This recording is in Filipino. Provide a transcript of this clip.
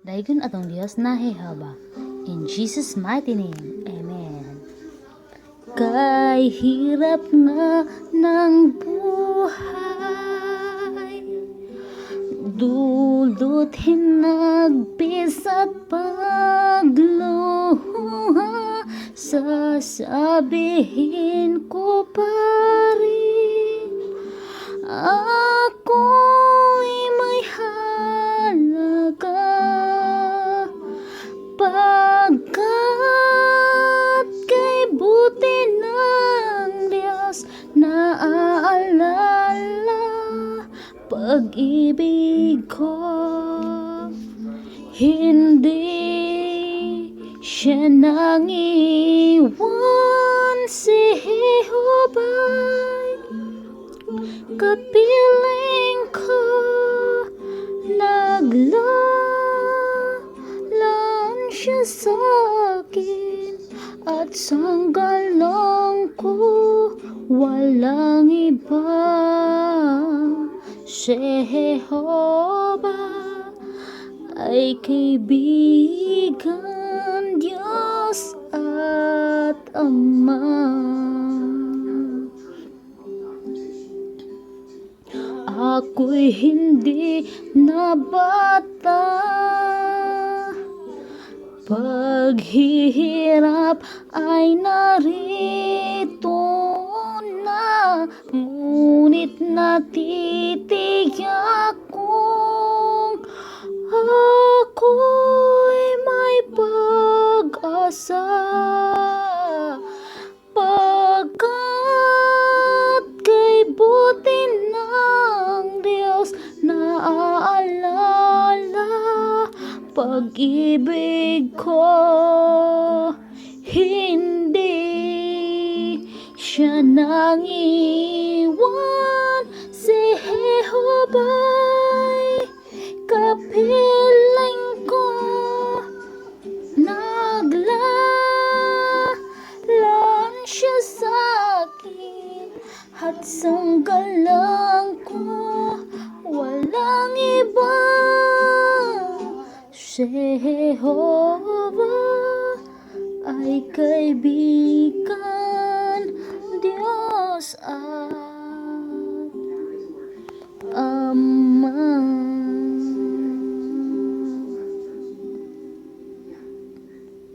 Daigon atong Diyos nahihaba. In Jesus' mighty name, Amen. Kay hirap nga ng buhay, dulot hinagpis at pagluha, sasabihin ko pa rin, ako'y may halaga, pagkat kay buti ng Diyos naaalala pag-ibig ko. Hindi siya nang iwan, si Jehovah'y kapiling ko, naglalaan siya sa akin at sanggalang ko, walang iba. Si Jehovah ay kaibigan, Diyos at Ama. Ako'y hindi na bata, paghihirap ay narito na, ngunit natitiyak kong ako'y may pag-asa, pagkat kay buti ng Diyos naaalala pag-ibig ko. Hindi siya nang iwan, si Jehovah'y kapiling ko, naglalaan siya sa akin at sanggalang ko, walang iba. Si Jehovah ay kaibigan,